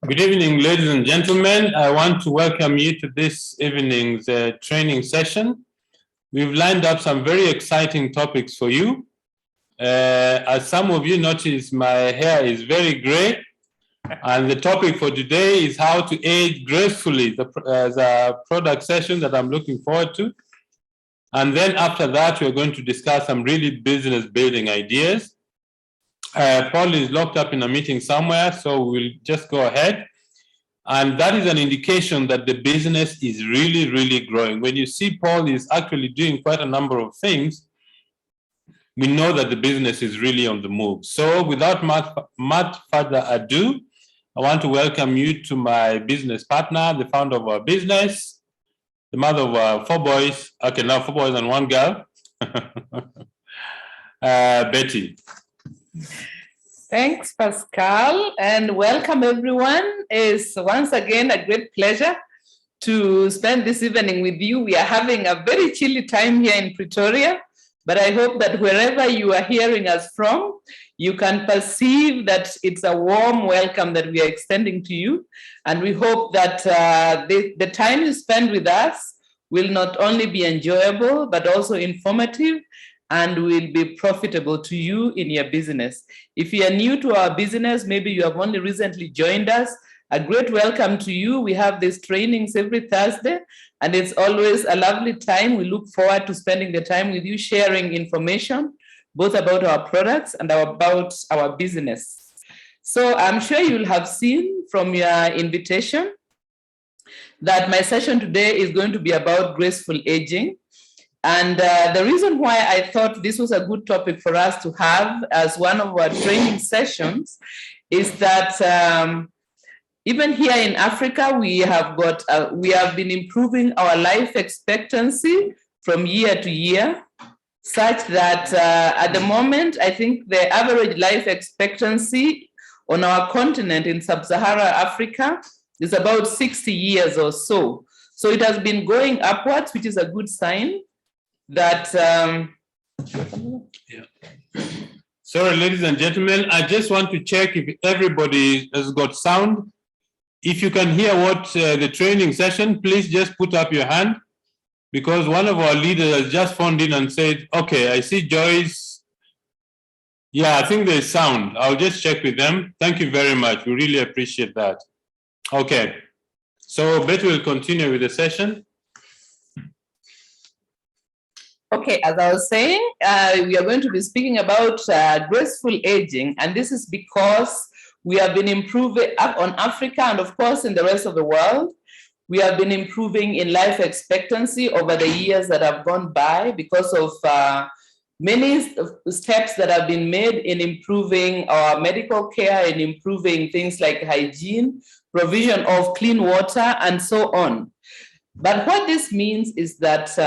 Good evening, ladies and gentlemen. I want to welcome you to this evening's training session. We've lined up some very exciting topics for you. As some of you notice, my hair is very gray, and the topic for today is how to age gracefully, the product session that I'm looking forward to. And then after that, we're going to discuss some really business building ideas. Paul is locked up in a meeting somewhere, so we'll just go ahead. And that is an indication that the business is really, really growing. When you see Paul is actually doing quite a number of things, we know that the business is really on the move. So without much further ado, I want to welcome you to my business partner, the founder of our business, the mother of 4 boys. Okay, now 4 boys and 1 girl, Betty. Thanks, Pascal, and welcome everyone. It's once again a great pleasure to spend this evening with you. We are having a very chilly time here in Pretoria, but I hope that wherever you are hearing us from, you can perceive that it's a warm welcome that we are extending to you. And we hope that the time you spend with us will not only be enjoyable, but also informative and will be profitable to you in your business. If you are new to our business, maybe you have only recently joined us, a great welcome to you. We have these trainings every Thursday, and it's always a lovely time. We look forward to spending the time with you, sharing information, both about our products and about our business. So I'm sure you'll have seen from your invitation that my session today is going to be about graceful aging. And the reason why I thought this was a good topic for us to have as one of our training sessions is that even here in Africa, we have been improving our life expectancy from year to year, such that at the moment, I think the average life expectancy on our continent in sub-Saharan Africa is about 60 years or so. So it has been going upwards, which is a good sign. That Sorry, ladies and gentlemen, I just want to check if everybody has got sound. If you can hear what the training session, please just put up your hand, because one of our leaders has just phoned in and said, okay, I see Joyce. Yeah, I think there's sound. I'll just check with them. Thank you very much. We really appreciate that. Okay, so Betty will continue with the session. Okay, as I was saying, we are going to be speaking about graceful aging, and this is because we have been improving on Africa and, of course, in the rest of the world. We have been improving in life expectancy over the years that have gone by because of many steps that have been made in improving our medical care, in improving things like hygiene, provision of clean water, and so on. But what this means is that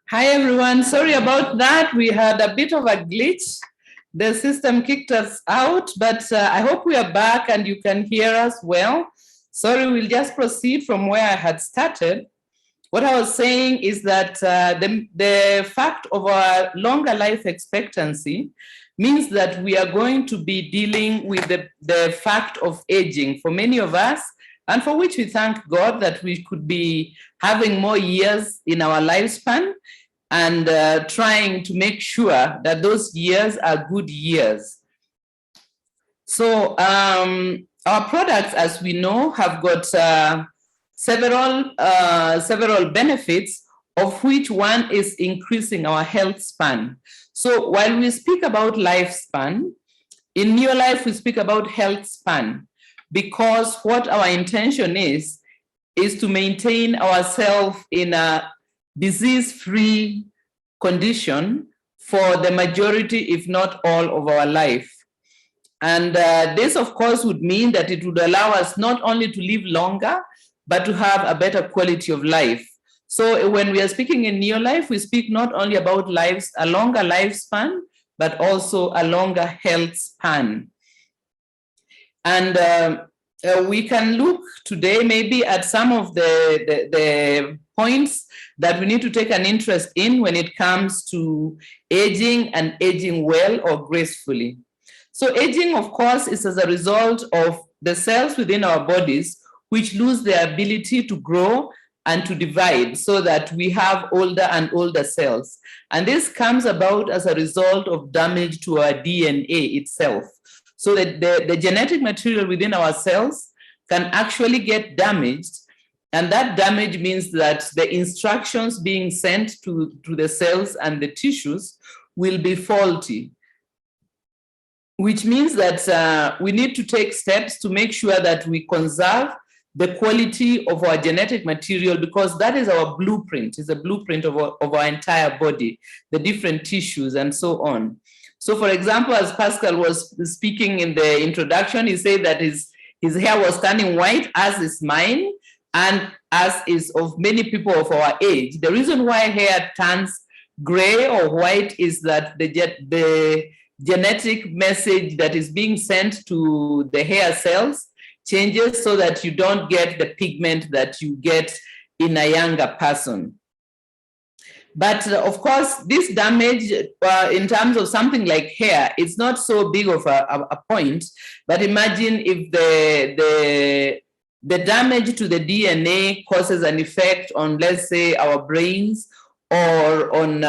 Hi, everyone. Sorry about that. We had a bit of a glitch. The system kicked us out, but I hope we are back and you can hear us well. Sorry, we'll just proceed from where I had started. What I was saying is that the fact of our longer life expectancy means that we are going to be dealing with the fact of aging for many of us, and for which we thank God that we could be having more years in our lifespan and trying to make sure that those years are good years. So our products, as we know, have got several benefits, of which one is increasing our health span. So while we speak about lifespan, in Neolife we speak about health span, because what our intention is to maintain ourselves in a disease-free condition for the majority, if not all, of our life. And this, of course, would mean that it would allow us not only to live longer, but to have a better quality of life. So when we are speaking in Neolife, we speak not only about a longer lifespan, but also a longer health span. And we can look today maybe at some of the points that we need to take an interest in when it comes to aging and aging well or gracefully. So aging, of course, is as a result of the cells within our bodies which lose their ability to grow and to divide, so that we have older and older cells. And this comes about as a result of damage to our DNA itself. So that the genetic material within our cells can actually get damaged. And that damage means that the instructions being sent to the cells and the tissues will be faulty, which means that we need to take steps to make sure that we conserve the quality of our genetic material, because that is our blueprint, is a blueprint of our entire body, the different tissues and so on. So for example, as Pascal was speaking in the introduction, he said that his hair was turning white, as is mine, and as is of many people of our age. The reason why hair turns gray or white is that the genetic message that is being sent to the hair cells changes, so that you don't get the pigment that you get in a younger person. But of course, this damage in terms of something like hair, it's not so big of a point. But imagine if the damage to the DNA causes an effect on, let's say, our brains, or on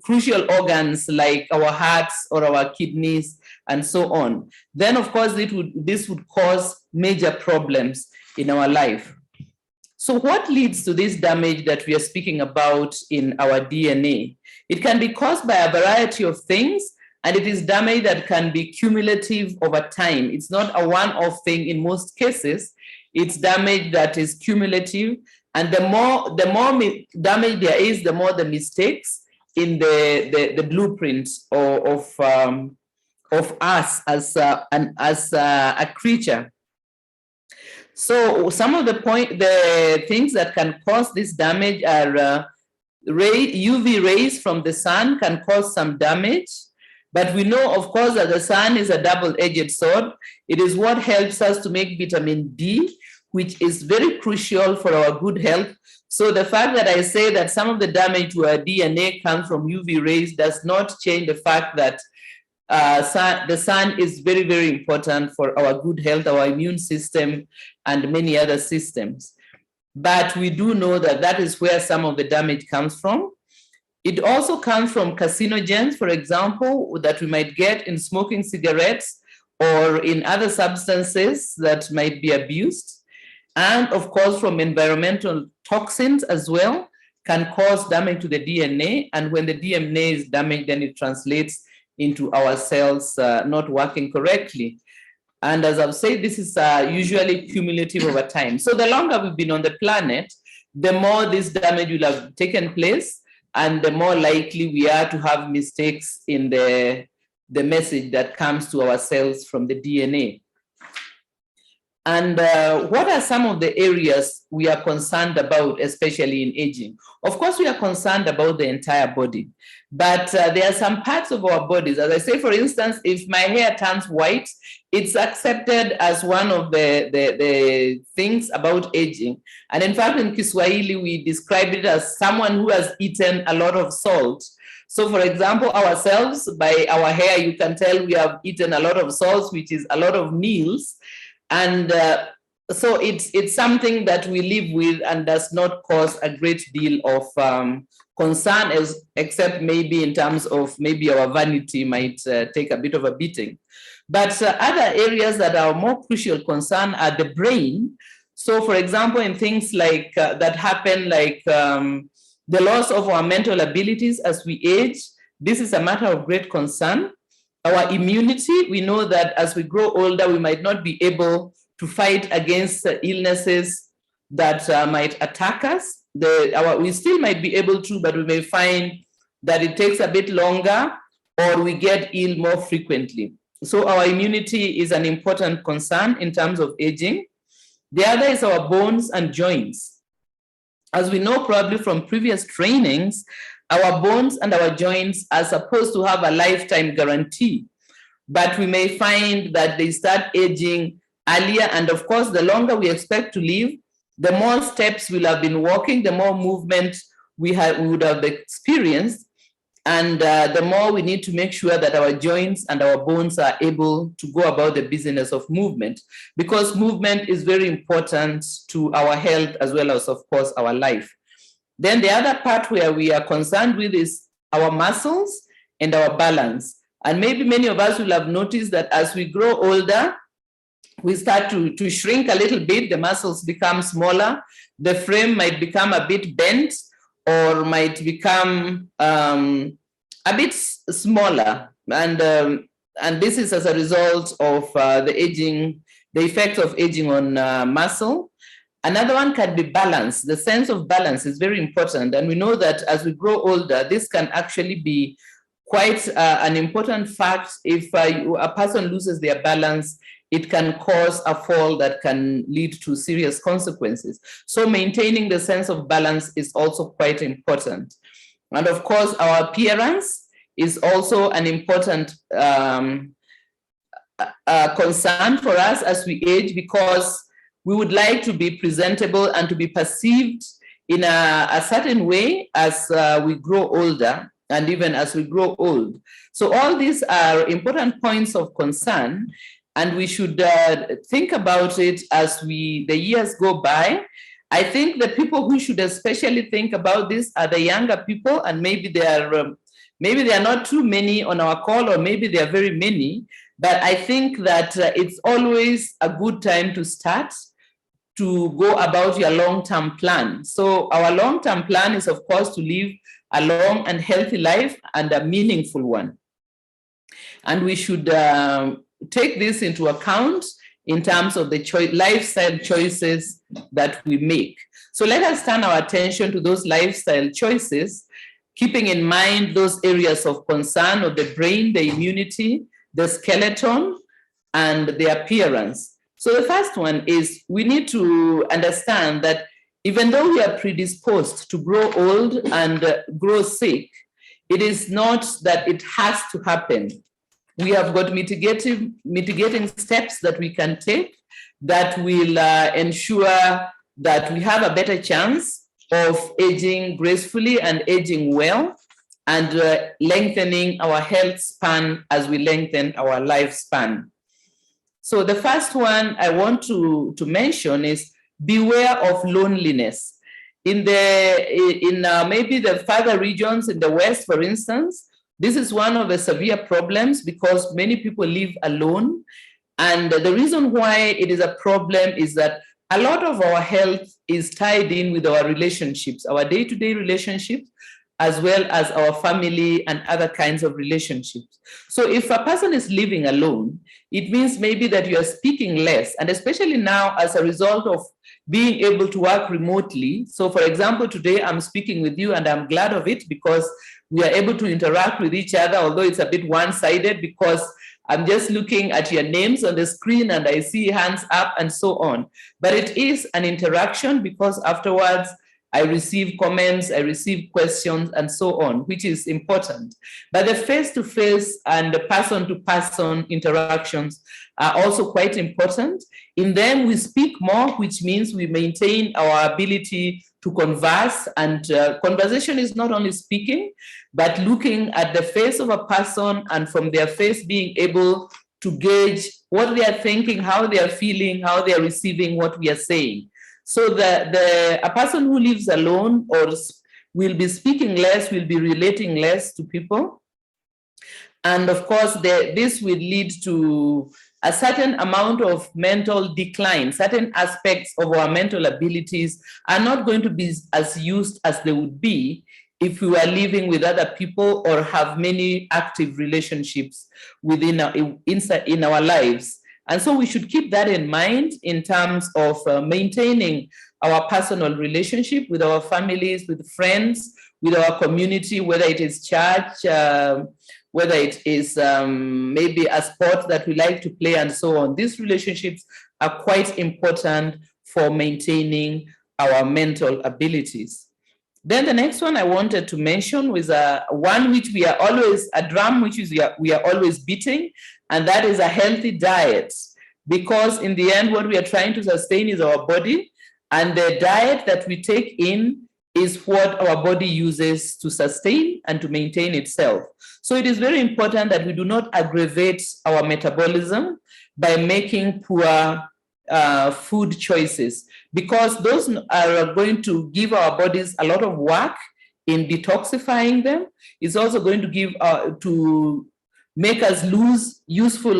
crucial organs like our hearts or our kidneys and so on. Then, of course, this would cause major problems in our life. So what leads to this damage that we are speaking about in our DNA? It can be caused by a variety of things, and it is damage that can be cumulative over time. It's not a one-off thing in most cases. It's damage that is cumulative, and the more damage there is, the more the mistakes in the blueprint of us as a creature. So some of the things that can cause this damage are UV rays from the sun can cause some damage. But we know, of course, that the sun is a double-edged sword. It is what helps us to make vitamin D, which is very crucial for our good health. So the fact that I say that some of the damage to our DNA comes from UV rays does not change the fact that the sun is very, very important for our good health, our immune system, and many other systems. But we do know that that is where some of the damage comes from. It also comes from carcinogens, for example, that we might get in smoking cigarettes or in other substances that might be abused. And of course, from environmental toxins as well, can cause damage to the DNA. And when the DNA is damaged, then it translates into our cells not working correctly. And as I've said, this is usually cumulative over time. So the longer we've been on the planet, the more this damage will have taken place, and the more likely we are to have mistakes in the message that comes to our cells from the DNA. And what are some of the areas we are concerned about, especially in aging? Of course, we are concerned about the entire body, but there are some parts of our bodies. As I say, for instance, if my hair turns white, it's accepted as one of the things about aging. And in fact, in Kiswahili, we describe it as someone who has eaten a lot of salt. So for example, ourselves, by our hair, you can tell we have eaten a lot of salt, which is a lot of meals. And so it's something that we live with and does not cause a great deal of concern, except maybe in terms of maybe our vanity might take a bit of a beating. But other areas that are more crucial concern are the brain. So for example, in things like that happen, like the loss of our mental abilities as we age, this is a matter of great concern. Our immunity, we know that as we grow older, we might not be able to fight against illnesses that might attack us. We still might be able to, but we may find that it takes a bit longer or we get ill more frequently. So our immunity is an important concern in terms of aging. The other is our bones and joints. As we know probably from previous trainings, our bones and our joints are supposed to have a lifetime guarantee, but we may find that they start aging earlier. And of course, the longer we expect to live, the more steps we'll have been walking, the more movement we would have experienced. And the more we need to make sure that our joints and our bones are able to go about the business of movement, because movement is very important to our health as well as, of course, our life. Then the other part where we are concerned with is our muscles and our balance. And maybe many of us will have noticed that as we grow older, we start to shrink a little bit, the muscles become smaller, the frame might become a bit bent or might become a bit smaller. And this is as a result of the effect of aging on muscle. Another one can be balance. The sense of balance is very important. And we know that as we grow older, this can actually be quite an important fact. If a person loses their balance, it can cause a fall that can lead to serious consequences. So maintaining the sense of balance is also quite important. And of course, our appearance is also an important concern for us as we age, because we would like to be presentable and to be perceived in a certain way as we grow older and even as we grow old. So all these are important points of concern, and we should think about it as the years go by. I think the people who should especially think about this are the younger people, and maybe there are not too many on our call, or maybe there are very many, but I think that it's always a good time to start to go about your long-term plan. So our long-term plan is, of course, to live a long and healthy life and a meaningful one. And we should take this into account in terms of the lifestyle choices that we make. So let us turn our attention to those lifestyle choices, keeping in mind those areas of concern of the brain, the immunity, the skeleton, and the appearance. So the first one is we need to understand that even though we are predisposed to grow old and grow sick, it is not that it has to happen. We have got mitigating steps that we can take that will ensure that we have a better chance of aging gracefully and aging well, and lengthening our health span as we lengthen our lifespan. So the first one I want to mention is beware of loneliness. In maybe the farther regions in the West, for instance, this is one of the severe problems because many people live alone. And the reason why it is a problem is that a lot of our health is tied in with our relationships, our day-to-day relationships, as well as our family and other kinds of relationships. So if a person is living alone, it means maybe that you are speaking less, and especially now as a result of being able to work remotely. So for example, today I'm speaking with you and I'm glad of it because we are able to interact with each other, although it's a bit one-sided because I'm just looking at your names on the screen and I see hands up and so on. But it is an interaction because afterwards I receive comments, I receive questions and so on, which is important. But the face-to-face and the person-to-person interactions are also quite important. In them, we speak more, which means we maintain our ability to converse. And conversation is not only speaking, but looking at the face of a person and from their face being able to gauge what they are thinking, how they are feeling, how they are receiving what we are saying. So a person who lives alone or will be speaking less, will be relating less to people. And of course, this will lead to a certain amount of mental decline. Certain aspects of our mental abilities are not going to be as used as they would be if we were living with other people or have many active relationships in our lives. And so we should keep that in mind in terms of maintaining our personal relationship with our families, with friends, with our community, whether it is church, whether it is maybe a sport that we like to play and so on. These relationships are quite important for maintaining our mental abilities. Then the next one I wanted to mention was one which we are always, a drum which is we are always beating, and that is a healthy diet. Because in the end, what we are trying to sustain is our body, and the diet that we take in is what our body uses to sustain and to maintain itself. So it is very important that we do not aggravate our metabolism by making poor food choices, because those are going to give our bodies a lot of work in detoxifying them. It's also going to give to make us lose useful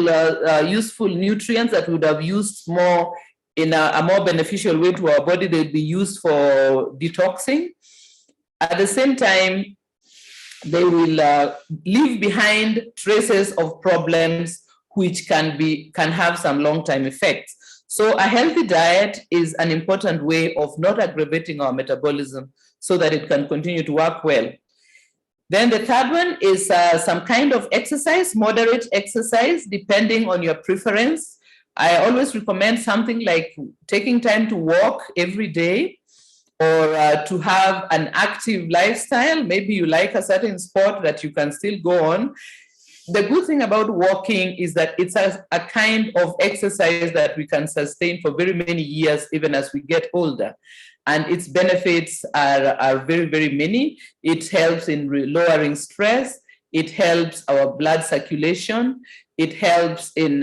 nutrients that we would have used more in a more beneficial way to our body. They'll be used for detoxing. At the same time, they will leave behind traces of problems which can have some long-term effects. So a healthy diet is an important way of not aggravating our metabolism so that it can continue to work well. Then the third one is some kind of exercise, moderate exercise, depending on your preference. I always recommend something like taking time to walk every day, or to have an active lifestyle. Maybe you like a certain sport that you can still go on. The good thing about walking is that it's a kind of exercise that we can sustain for very many years, even as we get older. And its benefits are very, very many. It helps in lowering stress. It helps our blood circulation. It helps in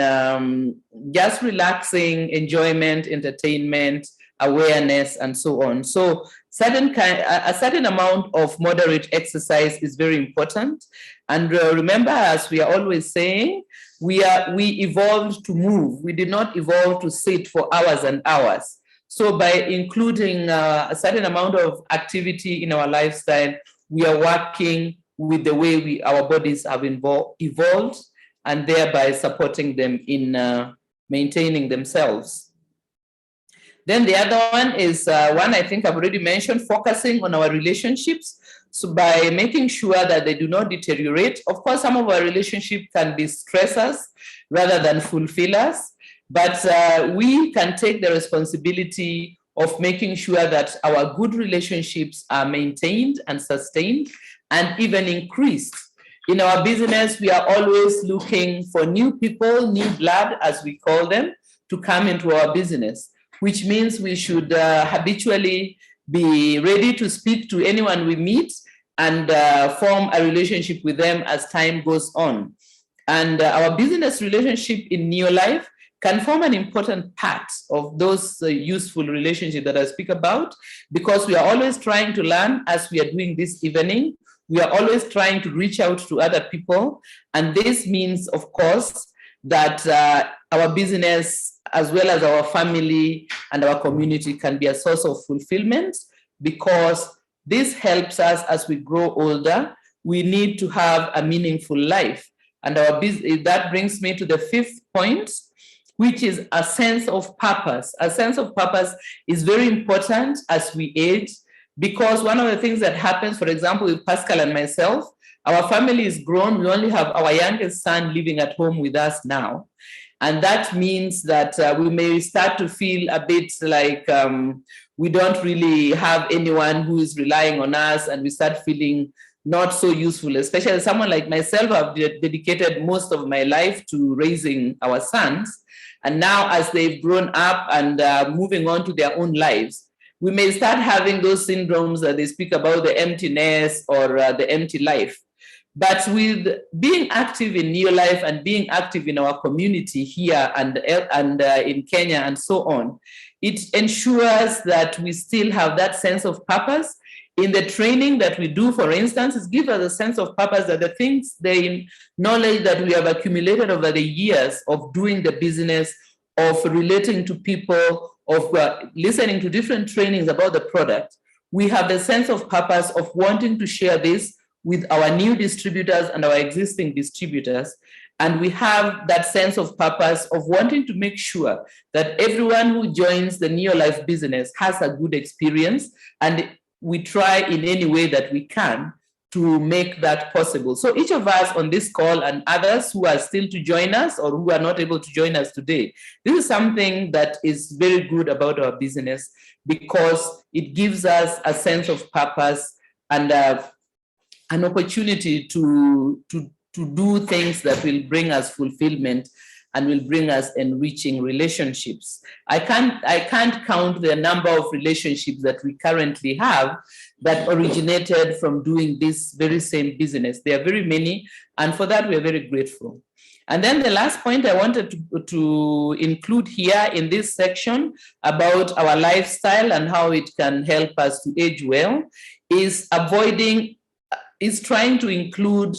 just relaxing, enjoyment, entertainment, awareness, and so on. So a certain amount of moderate exercise is very important. And remember, as we are always saying, we evolved to move. We did not evolve to sit for hours and hours. So by including a certain amount of activity in our lifestyle, we are working with the way our bodies have evolved, and thereby supporting them in maintaining themselves. Then the other one is one I think I've already mentioned, focusing on our relationships. So by making sure that they do not deteriorate. Of course, some of our relationships can be stressors rather than fulfillers, but we can take the responsibility of making sure that our good relationships are maintained and sustained and even increased. In our business, we are always looking for new people, new blood, as we call them, to come into our business, which means we should habitually be ready to speak to anyone we meet and form a relationship with them as time goes on. And our business relationship in Neolife can form an important part of those useful relationships that I speak about, because we are always trying to learn as we are doing this evening. We are always trying to reach out to other people. And this means, of course, that our business, as well as our family and our community, can be a source of fulfillment, because this helps us as we grow older. We need to have a meaningful life. And that brings me to the fifth point, which is a sense of purpose. A sense of purpose is very important as we age, because one of the things that happens, for example, with Pascal and myself, Our family is grown. We only have our youngest son living at home with us now. And that means that we may start to feel a bit like we don't really have anyone who is relying on us, and we start feeling not so useful, especially someone like myself. I've dedicated most of my life to raising our sons. And now as they've grown up and moving on to their own lives, we may start having those syndromes that they speak about, the emptiness or the empty life. But with being active in Neolife and being active in our community here and in Kenya and so on, it ensures that we still have that sense of purpose. In the training that we do, for instance, it gives us a sense of purpose that the things, the knowledge that we have accumulated over the years of doing the business, of relating to people, of listening to different trainings about the product, we have the sense of purpose of wanting to share this with our new distributors and our existing distributors. And we have that sense of purpose of wanting to make sure that everyone who joins the Neolife business has a good experience, and we try in any way that we can to make that possible. So each of us on this call and others who are still to join us or who are not able to join us today, this is something that is very good about our business, because it gives us a sense of purpose and an opportunity to do things that will bring us fulfillment and will bring us enriching relationships. I can't count the number of relationships that we currently have that originated from doing this very same business. There are very many, and for that we are very grateful. And then the last point I wanted to include here in this section about our lifestyle and how it can help us to age well is trying to include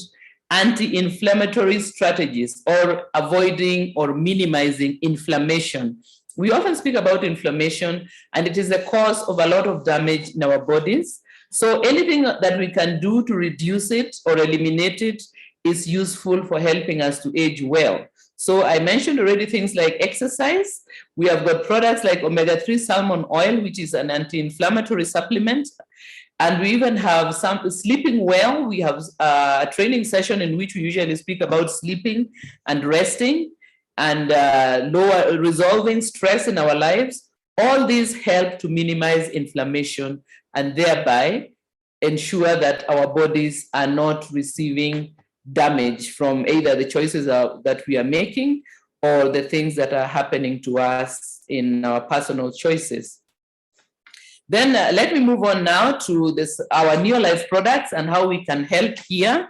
anti-inflammatory strategies, or avoiding or minimizing inflammation. We often speak about inflammation, and it is the cause of a lot of damage in our bodies. So anything that we can do to reduce it or eliminate it is useful for helping us to age well. So I mentioned already things like exercise. We have got products like omega-3 salmon oil, which is an anti-inflammatory supplement. And we even have some sleeping well. We have a training session in which we usually speak about sleeping and resting and resolving stress in our lives. All these help to minimize inflammation and thereby ensure that our bodies are not receiving damage from either the choices that we are making or the things that are happening to us in our personal choices. Then let me move on now to our Neolife products and how we can help here.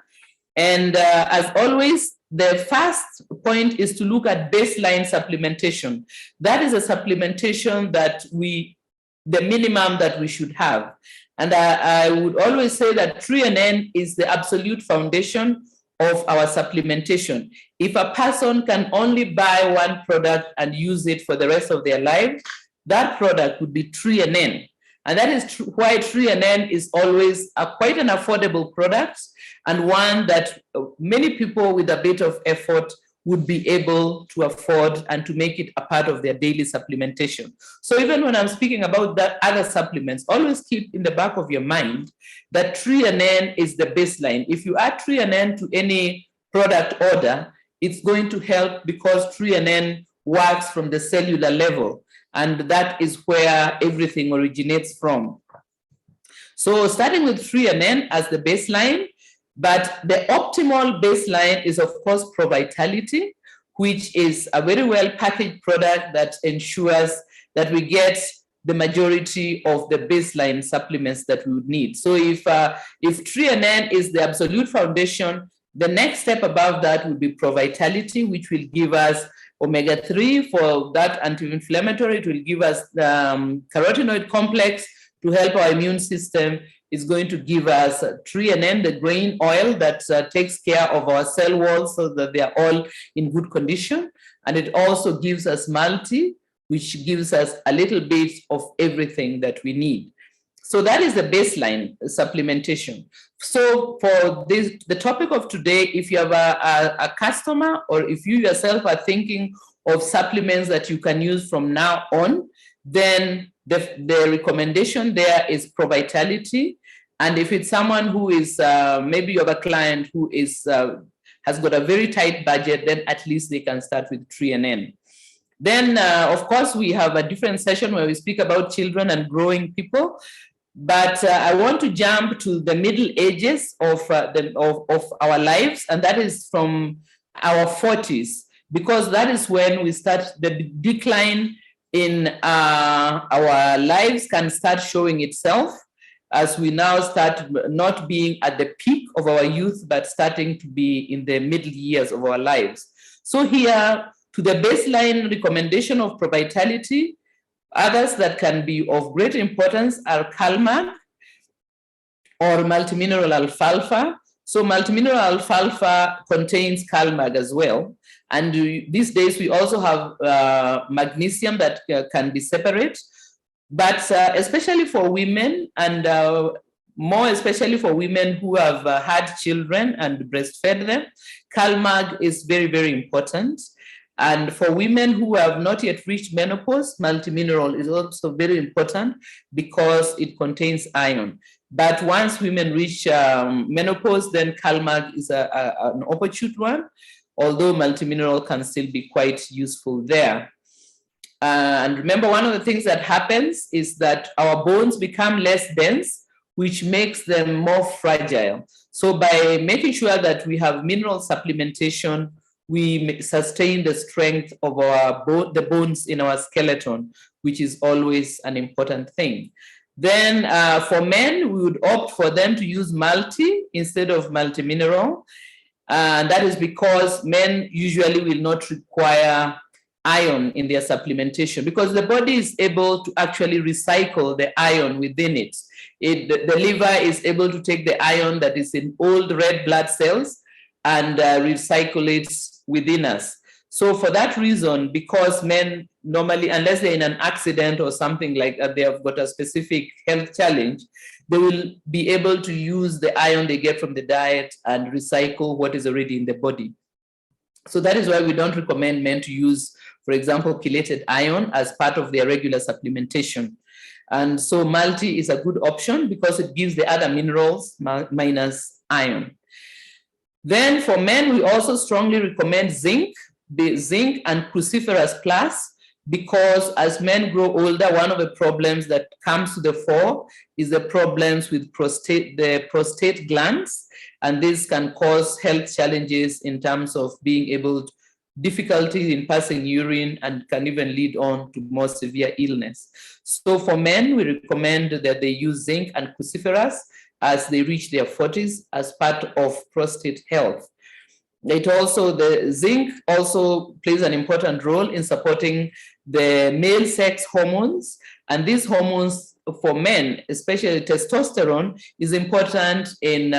And as always, the first point is to look at baseline supplementation. That is a supplementation that the minimum that we should have. And I would always say that 3NN is the absolute foundation of our supplementation. If a person can only buy one product and use it for the rest of their life, that product would be 3NN. And that is why 3NN is always quite an affordable product, and one that many people with a bit of effort would be able to afford and to make it a part of their daily supplementation. So even when I'm speaking about that other supplements, always keep in the back of your mind that 3NN is the baseline. If you add 3NN to any product order, it's going to help because 3NN works from the cellular level. And that is where everything originates from. So starting with 3NN as the baseline, but the optimal baseline is, of course, ProVitality, which is a very well packaged product that ensures that we get the majority of the baseline supplements that we would need. So if 3NN is the absolute foundation, the next step above that would be ProVitality, which will give us omega-3 for that anti-inflammatory. It will give us the carotenoid complex to help our immune system. It's going to give us 3NN, the grain oil that takes care of our cell walls so that they are all in good condition. And it also gives us multi, which gives us a little bit of everything that we need. So that is the baseline supplementation. So for the topic of today, if you have a customer or if you yourself are thinking of supplements that you can use from now on, then the recommendation there is ProVitality. And if it's someone who is, maybe you have a client who is has got a very tight budget, then at least they can start with 3NN. Then, of course, we have a different session where we speak about children and growing people. But I want to jump to the middle ages of our lives, and that is from our 40s, because that is when we start the decline in our lives can start showing itself, as we now start not being at the peak of our youth, but starting to be in the middle years of our lives. So here, to the baseline recommendation of pro-vitality, others that can be of great importance are CalMag or multimineral alfalfa. So multimineral alfalfa contains CalMag as well. And these days we also have magnesium that can be separate. But especially for women, and more especially for women who have had children and breastfed them, CalMag is very, very important. And for women who have not yet reached menopause, multimineral is also very important because it contains iron. But once women reach menopause, then CalMag is an opportune one, although multimineral can still be quite useful there. And remember, one of the things that happens is that our bones become less dense, which makes them more fragile. So by making sure that we have mineral supplementation, we sustain the strength of the bones in our skeleton, which is always an important thing. Then for men, we would opt for them to use multi instead of multimineral. And that is because men usually will not require iron in their supplementation, because the body is able to actually recycle the iron within it. The liver is able to take the iron that is in old red blood cells and recycle it within us. So for that reason, because men normally, unless they're in an accident or something like that, they have got a specific health challenge, they will be able to use the iron they get from the diet and recycle what is already in the body. So that is why we don't recommend men to use, for example, chelated iron as part of their regular supplementation. And so multi is a good option because it gives the other minerals minus iron. Then for men, we also strongly recommend zinc, the zinc and cruciferous plus, because as men grow older, one of the problems that comes to the fore is the problems with the prostate glands. And this can cause health challenges in terms of being able to difficulty in passing urine and can even lead on to more severe illness. So for men, we recommend that they use zinc and cruciferous as they reach their 40s as part of prostate health. The zinc also plays an important role in supporting the male sex hormones. And these hormones for men, especially testosterone, is important in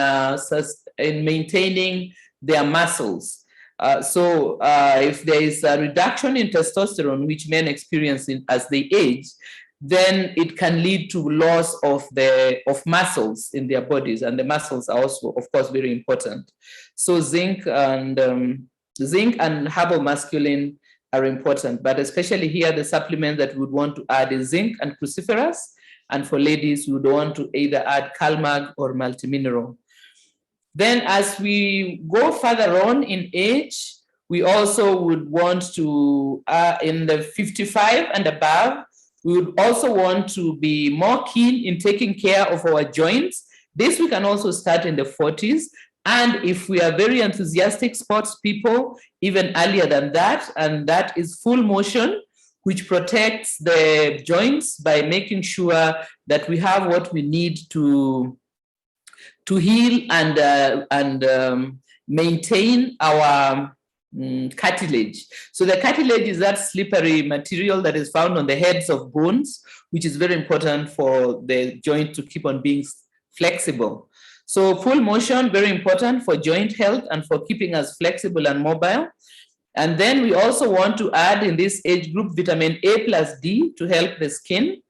maintaining their muscles. So if there is a reduction in testosterone, which men experience as they age, then it can lead to loss of muscles in their bodies, and the muscles are also, of course, very important. So zinc and herbal masculine are important, but especially here, the supplement that we would want to add is zinc and cruciferous, and for ladies, we would want to either add CalMag or multimineral. Then as we go further on in age, we also would want to, in the 55 and above, we would also want to be more keen in taking care of our joints. This we can also start in the 40s. And if we are very enthusiastic sports people, even earlier than that, and that is full motion, which protects the joints by making sure that we have what we need to heal and maintain our cartilage. So the cartilage is that slippery material that is found on the heads of bones, which is very important for the joint to keep on being flexible. So full motion, very important for joint health and for keeping us flexible and mobile. And then we also want to add in this age group vitamin A plus D to help the skin.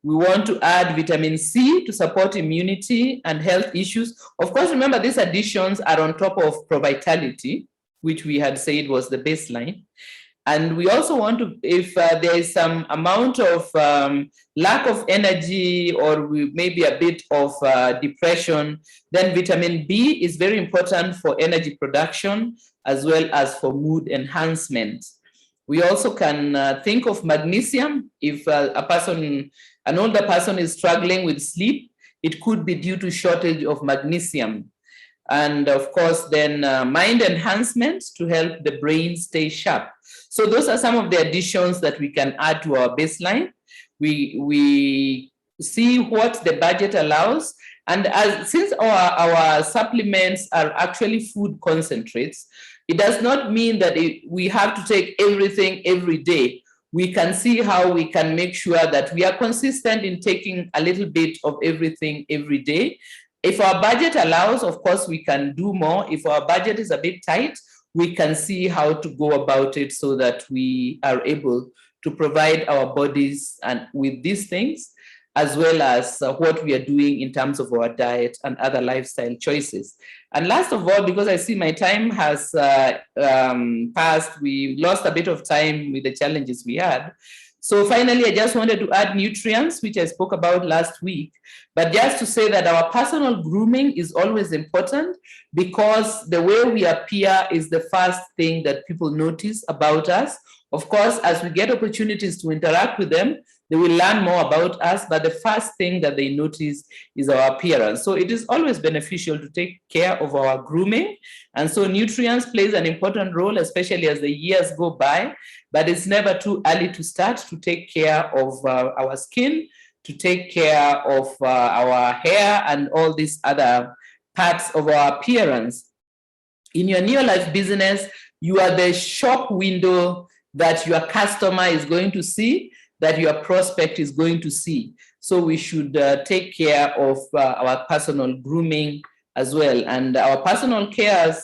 We want to add vitamin C to support immunity and health issues. Of course, remember these additions are on top of pro-vitality, which we had said was the baseline. And we also want to, if there is some amount of lack of energy or maybe a bit of depression, then vitamin B is very important for energy production as well as for mood enhancement. We also can think of magnesium. If an older person is struggling with sleep, it could be due to shortage of magnesium. And of course, then mind enhancement to help the brain stay sharp. So those are some of the additions that we can add to our baseline. We see what the budget allows. And since our supplements are actually food concentrates, it does not mean that we have to take everything every day. We can see how we can make sure that we are consistent in taking a little bit of everything every day. If our budget allows, of course, we can do more. If our budget is a bit tight, we can see how to go about it so that we are able to provide our bodies and with these things, as well as what we are doing in terms of our diet and other lifestyle choices. And last of all, because I see my time has passed, we lost a bit of time with the challenges we had. So finally, I just wanted to add nutrients, which I spoke about last week. But just to say that our personal grooming is always important, because the way we appear is the first thing that people notice about us. Of course, as we get opportunities to interact with them, they will learn more about us, but the first thing that they notice is our appearance. So it is always beneficial to take care of our grooming. And so nutrients plays an important role, especially as the years go by, but it's never too early to start to take care of our skin, to take care of our hair and all these other parts of our appearance. In your Neolife business, you are the shop window that your customer is going to see, that your prospect is going to see. So we should take care of our personal grooming as well. And our personal care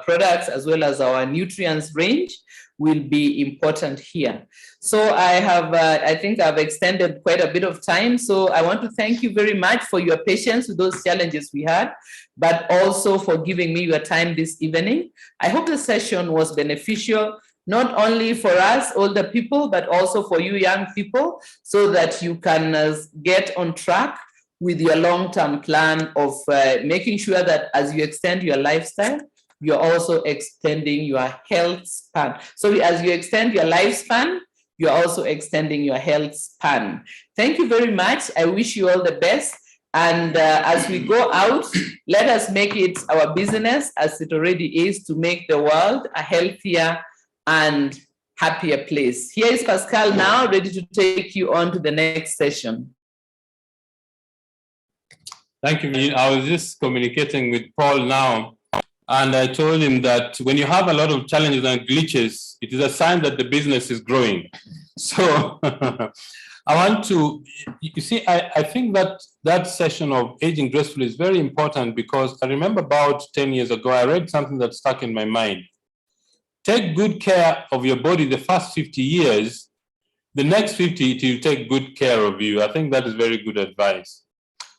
products, as well as our nutrients range, will be important here. So I think I've extended quite a bit of time. So I want to thank you very much for your patience with those challenges we had, but also for giving me your time this evening. I hope the session was beneficial, not only for us older people, but also for you young people, so that you can get on track with your long-term plan of making sure that as you extend your lifestyle, you're also extending your health span. So as you extend your lifespan, you're also extending your health span. Thank you very much. I wish you all the best. And as we go out, let us make it our business, as it already is, to make the world a healthier and happier place. Here is Pascal now, ready to take you on to the next session. Thank you. I was just communicating with Paul now, and I told him that when you have a lot of challenges and glitches, it is a sign that the business is growing. So I want to, you see, I think that that session of Aging Gracefully is very important, because I remember about 10 years ago, I read something that stuck in my mind. Take good care of your body the first 50 years, the next 50, it will take good care of you. I think that is very good advice.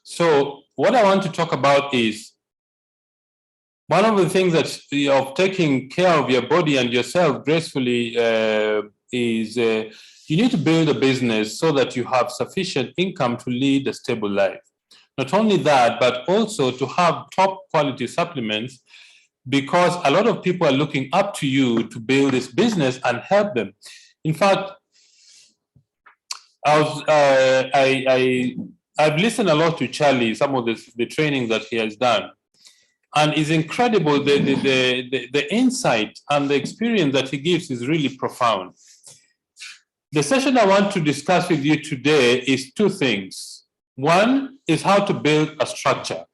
So what I want to talk about is, one of the things that of taking care of your body and yourself gracefully is you need to build a business so that you have sufficient income to lead a stable life. Not only that, but also to have top quality supplements, because a lot of people are looking up to you to build this business and help them. In fact, I've listened a lot to Charlie, some of the training that he has done. And it's incredible, the insight and the experience that he gives is really profound. The session I want to discuss with you today is two things. One is how to build a structure.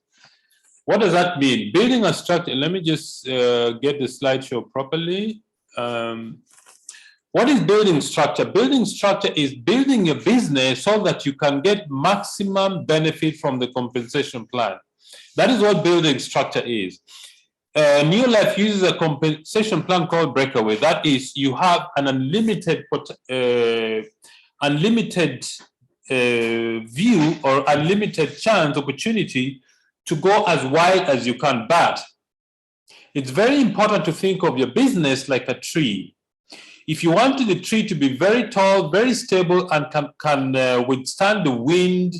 What does that mean? Building a structure, let me just get the slideshow properly. What is building structure? Building structure is building your business so that you can get maximum benefit from the compensation plan. That is what building structure is. Neolife uses a compensation plan called Breakaway. That is, you have an unlimited view or unlimited chance, opportunity to go as wide as you can. But it's very important to think of your business like a tree. If you wanted the tree to be very tall, very stable, and can withstand the wind,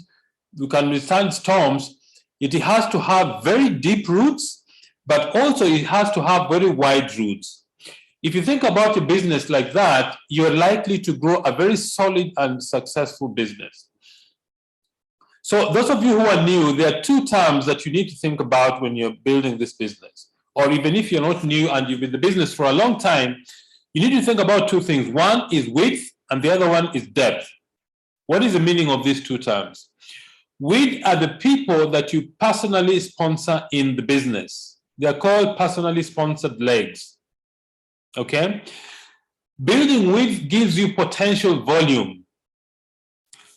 you can withstand storms, it has to have very deep roots, but also it has to have very wide roots. If you think about a business like that, you're likely to grow a very solid and successful business. So those of you who are new, there are two terms that you need to think about when you're building this business. Or even if you're not new and you've been in the business for a long time, you need to think about two things. One is width and the other one is depth. What is the meaning of these two terms? Width are the people that you personally sponsor in the business. They are called personally sponsored legs. Okay? Building width gives you potential volume.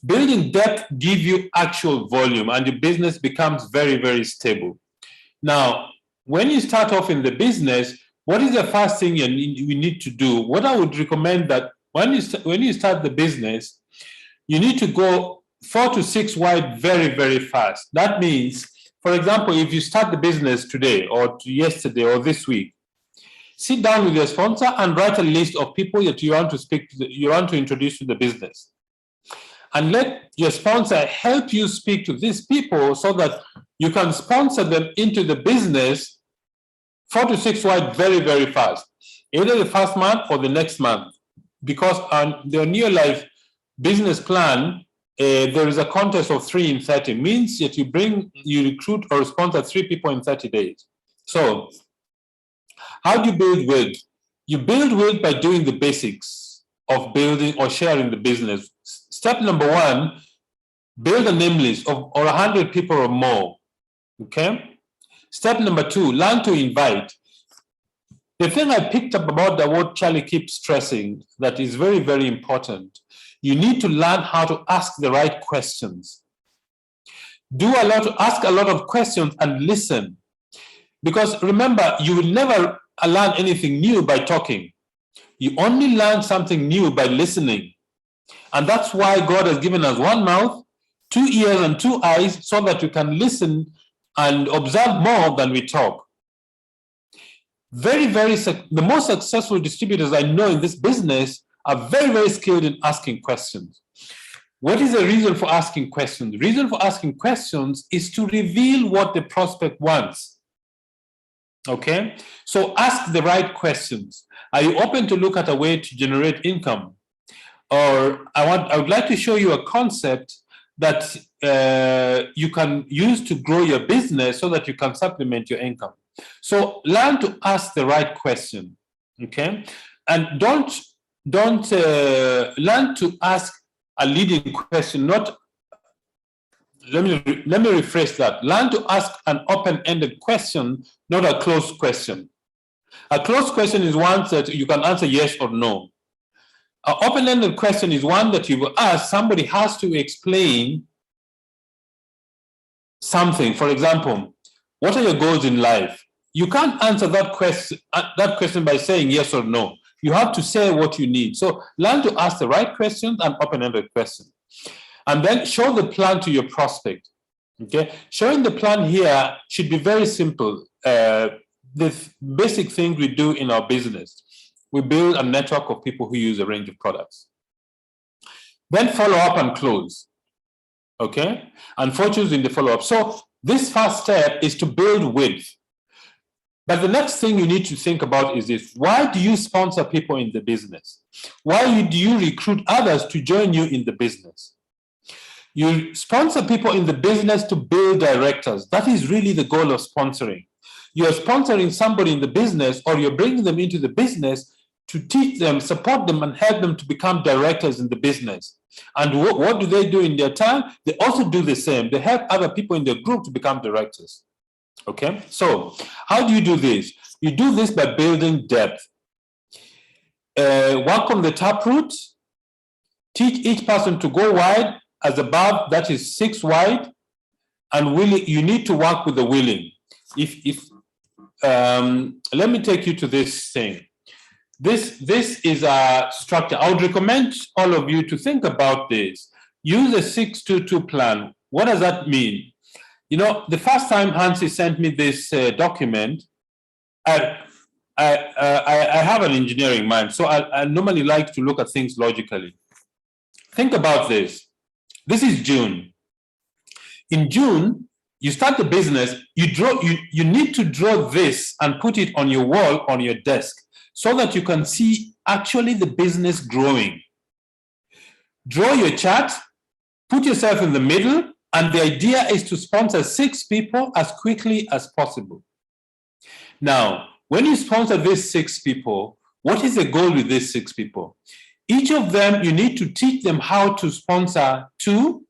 Building depth gives you actual volume, and your business becomes very, very stable. Now, when you start off in the business, what is the first thing you need to do? What I would recommend that when you start the business, you need to go 4 to 6 wide very, very fast. That means, for example, if you start the business today or yesterday or this week, sit down with your sponsor and write a list of people that you want to speak to, you want to introduce to the business. And let your sponsor help you speak to these people so that you can sponsor them into the business 4 to 6 wide very, very fast, either the first month or the next month. Because on the Neolife business plan, there is a contest of 3 in 30, means that you recruit or sponsor 3 people in 30 days. So how do you build wealth? You build wealth by doing the basics of building or sharing the business. Step number 1, build a name list of 100 people or more. Okay? Step number 2, learn to invite. The thing I picked up about the word Charlie keeps stressing that is very, very important. You need to learn how to ask the right questions. Ask a lot of questions and listen. Because remember, you will never learn anything new by talking. You only learn something new by listening. And that's why God has given us 1 mouth, 2 ears, and 2 eyes so that we can listen and observe more than we talk. The most successful distributors I know in this business are very, very skilled in asking questions. What is the reason for asking questions? The reason for asking questions is to reveal what the prospect wants. Okay? So ask the right questions. Are you open to look at a way to generate income? Or I would like to show you a concept that you can use to grow your business so that you can supplement your income. So learn to ask the right question, okay? And don't learn to ask a leading question. Let me rephrase that. Learn to ask an open-ended question, not a closed question. A closed question is one that you can answer yes or no. An open-ended question is one that you will ask. Somebody has to explain something. For example, what are your goals in life? You can't answer that question by saying yes or no. You have to say what you need. So learn to ask the right questions and open-ended questions. And then show the plan to your prospect. Okay? Showing the plan here should be very simple. The basic thing we do in our business. We build a network of people who use a range of products. Then follow up and close. Okay? And fortunes in the follow-up. So this first step is to build width. But the next thing you need to think about is this. Why do you sponsor people in the business? Why do you recruit others to join you in the business? You sponsor people in the business to build directors. That is really the goal of sponsoring. You're sponsoring somebody in the business, or you're bringing them into the business to teach them, support them, and help them to become directors in the business. And what do they do in their time? They also do the same. They help other people in their group to become directors. Okay, so how do you do this? You do this by building depth. Work on the taproot. Teach each person to go wide as above, that is 6 wide, and willing. You need to work with the willing. Let me take you to this thing. This is a structure. I would recommend all of you to think about this. Use a 6-2-2 plan. What does that mean? You know, the first time Hansi sent me this document, I have an engineering mind, so I normally like to look at things logically. Think about this. This is June. In June, you start the business, you need to draw this and put it on your wall, on your desk, so that you can see actually the business growing. Draw your chart, put yourself in the middle, and the idea is to sponsor 6 people as quickly as possible. Now, when you sponsor these 6 people, what is the goal with these 6 people? Each of them, you need to teach them how to sponsor 2,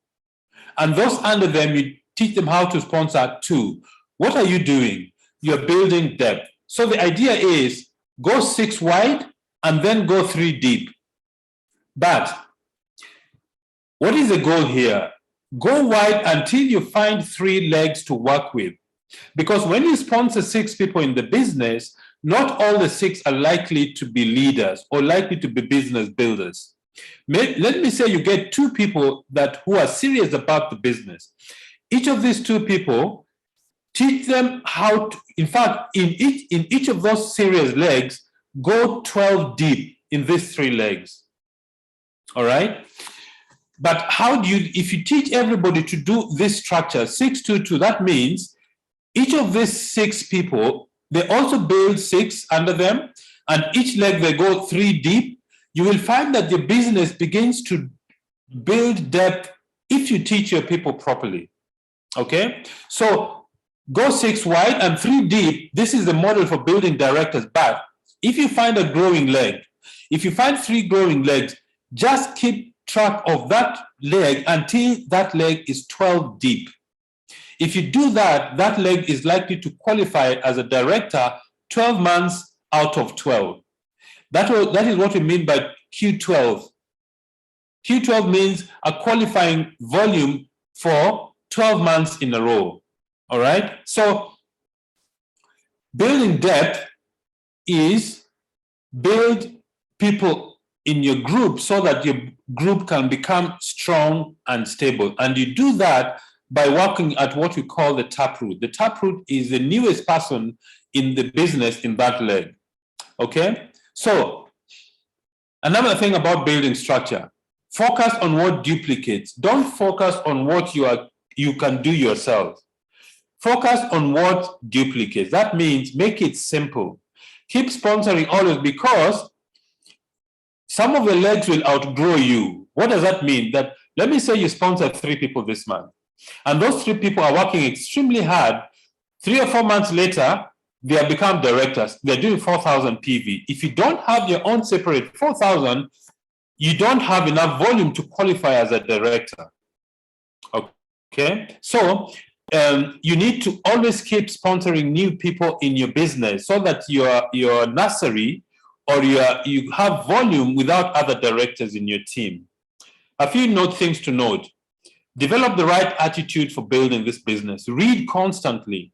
and those under them, you teach them how to sponsor 2. What are you doing? You're building depth. So the idea is go 6 wide and then go 3 deep. But what is the goal here? Go wide until you find 3 legs to work with. Because when you sponsor 6 people in the business, not all the 6 are likely to be leaders or likely to be business builders. Let me say you get 2 people who are serious about the business. Each of these 2 people, teach them how to, in fact, in each of those serious legs, go 12 deep in these 3 legs. All right? But how do you, if you teach everybody to do this structure, 6, 2, 2, that means each of these 6 people, they also build 6 under them, and each leg they go 3 deep. You will find that your business begins to build depth if you teach your people properly. Okay? So go 6 wide and 3 deep. This is the model for building directors. But if you find a growing leg, if you find 3 growing legs, just keep track of that leg until that leg is 12 deep. If you do that, that leg is likely to qualify as a director 12 months out of 12. That is what we mean by Q12. Q12 means a qualifying volume for 12 months in a row. All right? So building depth is build people in your group so that your group can become strong and stable. And you do that by working at what we call the taproot. The taproot is the newest person in the business in that leg. Okay? So another thing about building structure, focus on what duplicates. Don't focus on what you can do yourself. Focus on what duplicates. That means make it simple. Keep sponsoring always, because some of the legs will outgrow you. What does that mean? That let me say you sponsor 3 people this month, and those 3 people are working extremely hard. 3 or 4 months later, they have become directors. They're doing 4,000 PV. If you don't have your own separate 4,000, you don't have enough volume to qualify as a director. Okay, so you need to always keep sponsoring new people in your business so that your nursery or you have volume without other directors in your team. A few things to note. Develop the right attitude for building this business. Read constantly.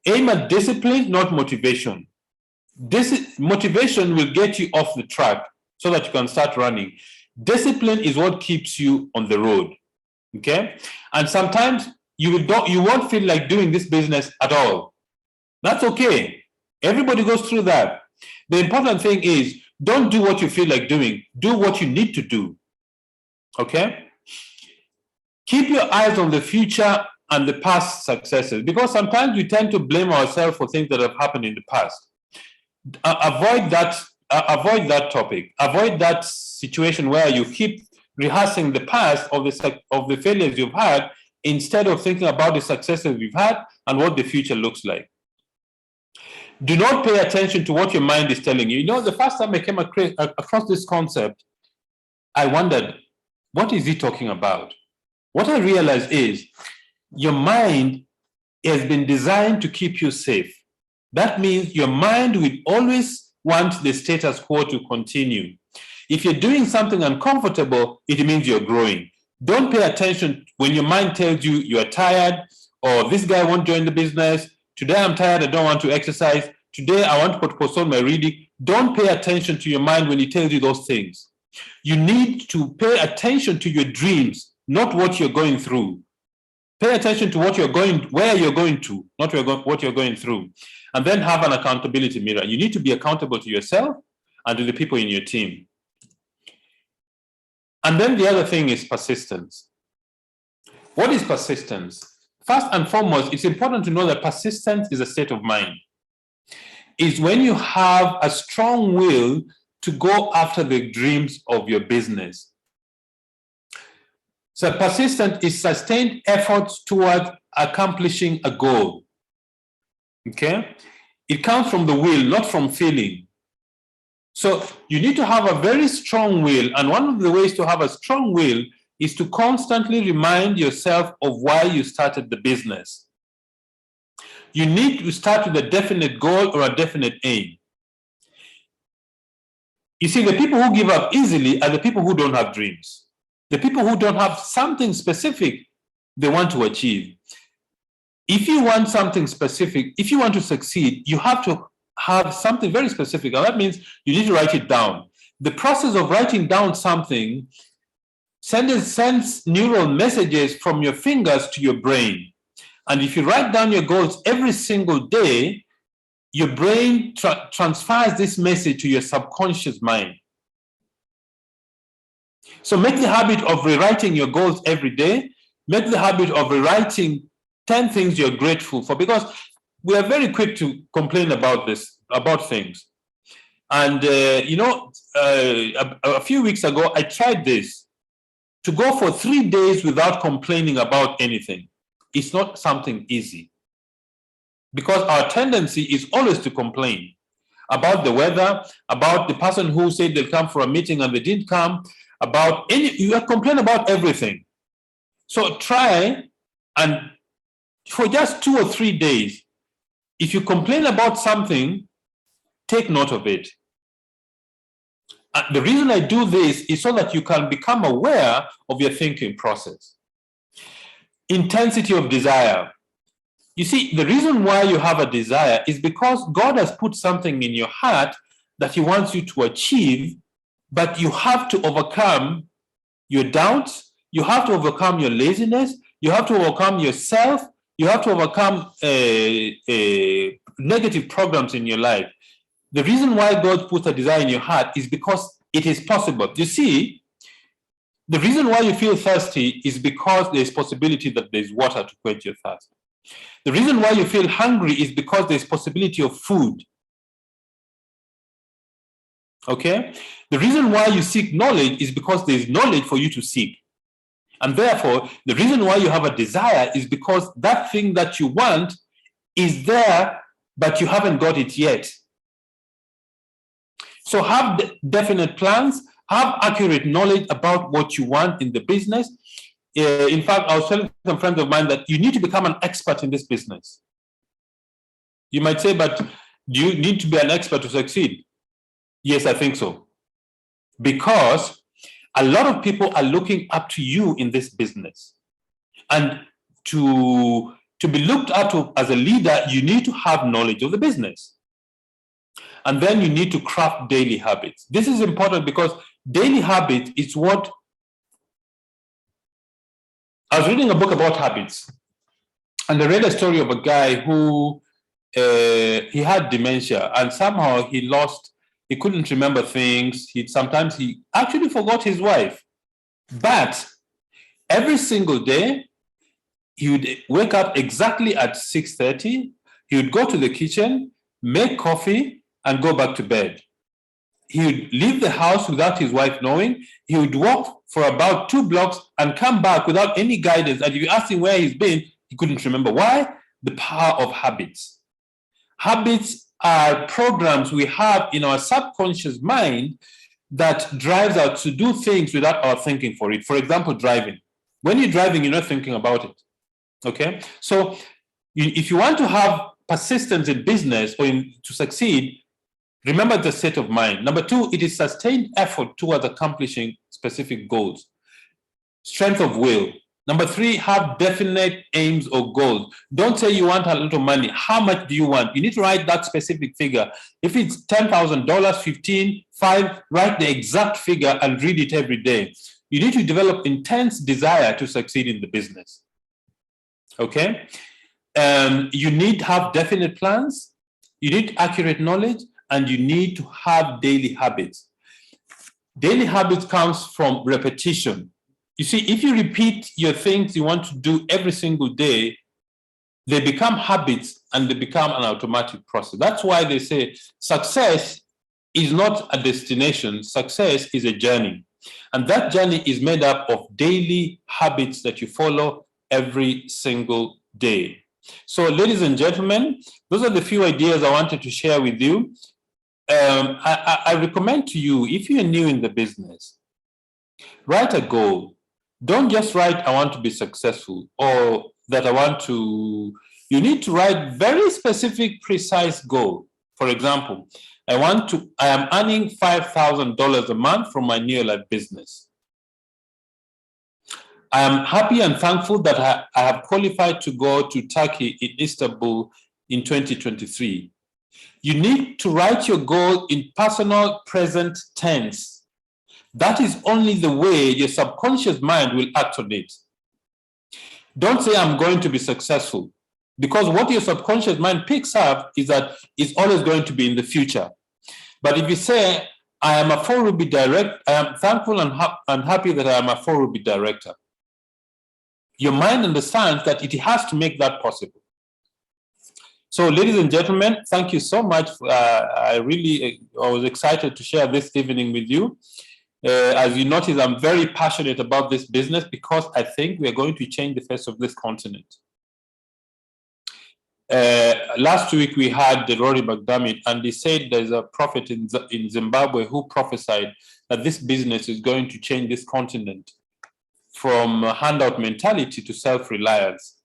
Aim at discipline, not motivation. Motivation will get you off the track so that you can start running. Discipline is what keeps you on the road. Okay? And sometimes you won't feel like doing this business at all. That's okay. Everybody goes through that. The important thing is, don't do what you feel like doing. Do what you need to do. Okay? Keep your eyes on the future and the past successes, because sometimes we tend to blame ourselves for things that have happened in the past. Avoid that topic. Avoid that situation where you keep rehearsing the past of the failures you've had instead of thinking about the successes you've had and what the future looks like. Do not pay attention to what your mind is telling you. You know, the first time I came across this concept, I wondered, what is he talking about? What I realized is your mind has been designed to keep you safe. That means your mind will always want the status quo to continue. If you're doing something uncomfortable, it means you're growing. Don't pay attention when your mind tells you you're tired, or this guy won't join the business. Today I'm tired, I don't want to exercise. Today I want to postpone my reading. Don't pay attention to your mind when it tells you those things. You need to pay attention to your dreams, not what you're going through. Pay attention to where you're going to, not what you're going through. And then have an accountability mirror. You need to be accountable to yourself and to the people in your team. And then the other thing is persistence. What is persistence? First and foremost, it's important to know that persistence is a state of mind. It's when you have a strong will to go after the dreams of your business. So persistence is sustained efforts towards accomplishing a goal. Okay? It comes from the will, not from feeling. So you need to have a very strong will, and one of the ways to have a strong will is to constantly remind yourself of why you started the business. You need to start with a definite goal or a definite aim. You see, the people who give up easily are the people who don't have dreams. The people who don't have something specific they want to achieve. If you want something specific, if you want to succeed, you have to have something very specific, and that means you need to write it down. The process of writing down something sends neural messages from your fingers to your brain. And if you write down your goals every single day, your brain transfers this message to your subconscious mind. So make the habit of rewriting your goals every day. Make the habit of rewriting 10 things you're grateful for, because we are very quick to complain about things. And a few weeks ago, I tried this, to go for 3 days without complaining about anything. It's not something easy, because our tendency is always to complain about the weather, about the person who said they'll come for a meeting and they didn't come, you complain about everything. So try, and for just 2 or 3 days, if you complain about something, take note of it. The reason I do this is so that you can become aware of your thinking process. Intensity of desire. You see, the reason why you have a desire is because God has put something in your heart that He wants you to achieve, but you have to overcome your doubts, you have to overcome your laziness, you have to overcome yourself, you have to overcome negative programs in your life. The reason why God puts a desire in your heart is because it is possible. You see, the reason why you feel thirsty is because there's possibility that there's water to quench your thirst. The reason why you feel hungry is because there's possibility of food. Okay? The reason why you seek knowledge is because there's knowledge for you to seek. And therefore, the reason why you have a desire is because that thing that you want is there, but you haven't got it yet. So have definite plans, have accurate knowledge about what you want in the business. In fact, I was telling some friends of mine that you need to become an expert in this business. You might say, but do you need to be an expert to succeed? Yes, I think so. Because a lot of people are looking up to you in this business. And to be looked up to as a leader, you need to have knowledge of the business. And then you need to craft daily habits. This is important because daily habit is what... I was reading a book about habits, and I read a story of a guy who he had dementia, and somehow he couldn't remember things. Sometimes he actually forgot his wife. But every single day, he would wake up exactly at 6:30. He would go to the kitchen, make coffee, and go back to bed. He would leave the house without his wife knowing. He would walk for about 2 blocks and come back without any guidance. And if you ask him where he's been, he couldn't remember. Why? The power of habits. Habits are programs we have in our subconscious mind that drives us to do things without our thinking for it. For example, driving. When you're driving, you're not thinking about it. Okay? So if you want to have persistence in business or to succeed, remember the state of mind. Number 2, it is sustained effort towards accomplishing specific goals. Strength of will. Number 3, have definite aims or goals. Don't say you want a little money. How much do you want? You need to write that specific figure. If it's $10,000, 15, 5, write the exact figure and read it every day. You need to develop intense desire to succeed in the business. Okay? You need to have definite plans. you need accurate knowledge, and you need to have daily habits. Daily habits comes from repetition. You see, if you repeat your things you want to do every single day, they become habits and they become an automatic process. That's why they say success is not a destination, success is a journey. And that journey is made up of daily habits that you follow every single day. So, ladies and gentlemen, those are the few ideas I wanted to share with you. I recommend to you, if you're new in the business, write a goal. Don't just write, I want to be successful, or that I want to, you need to write very specific, precise goal. For example, I am earning $5,000 a month from my Neolife business. I am happy and thankful that I have qualified to go to Turkey in Istanbul in 2023. You need to write your goal in personal present tense. That is only the way your subconscious mind will act on it. Don't say I'm going to be successful, because what your subconscious mind picks up is that it's always going to be in the future. But if you say, I am a 4 Ruby director, I am thankful and happy that I am a 4 Ruby director, your mind understands that it has to make that possible. So, ladies and gentlemen, thank you so much. I was excited to share this evening with you. As you notice, I'm very passionate about this business because I think we are going to change the face of this continent. Last week we had Rory McDermott, and he said there's a prophet in Zimbabwe who prophesied that this business is going to change this continent from a handout mentality to self-reliance.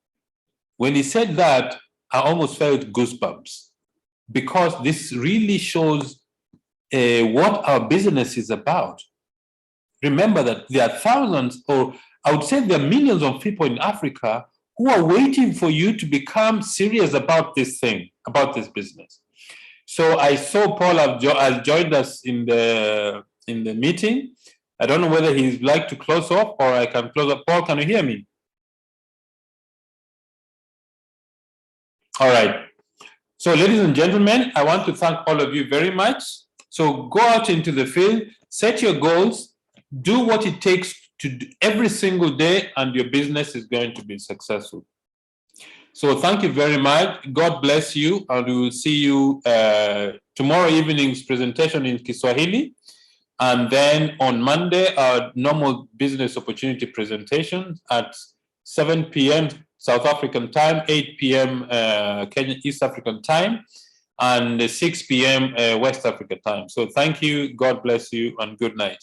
When he said that, I almost felt goosebumps, because this really shows what our business is about. Remember that there are thousands, or I would say there are millions of people in Africa who are waiting for you to become serious about this thing, about this business. So I saw Paul has joined us in the meeting. I don't know whether he'd like to close off, or I can close up. Paul, can you hear me? All right. So, ladies and gentlemen, I want to thank all of you very much. So go out into the field, set your goals, do what it takes to do every single day, and your business is going to be successful. So thank you very much. God bless you, and we will see you tomorrow evening's presentation in Kiswahili, and then on Monday our normal business opportunity presentation at 7 p.m. South African time, 8 p.m. Kenya East African time, and 6 p.m. West Africa time. So thank you, God bless you, and good night.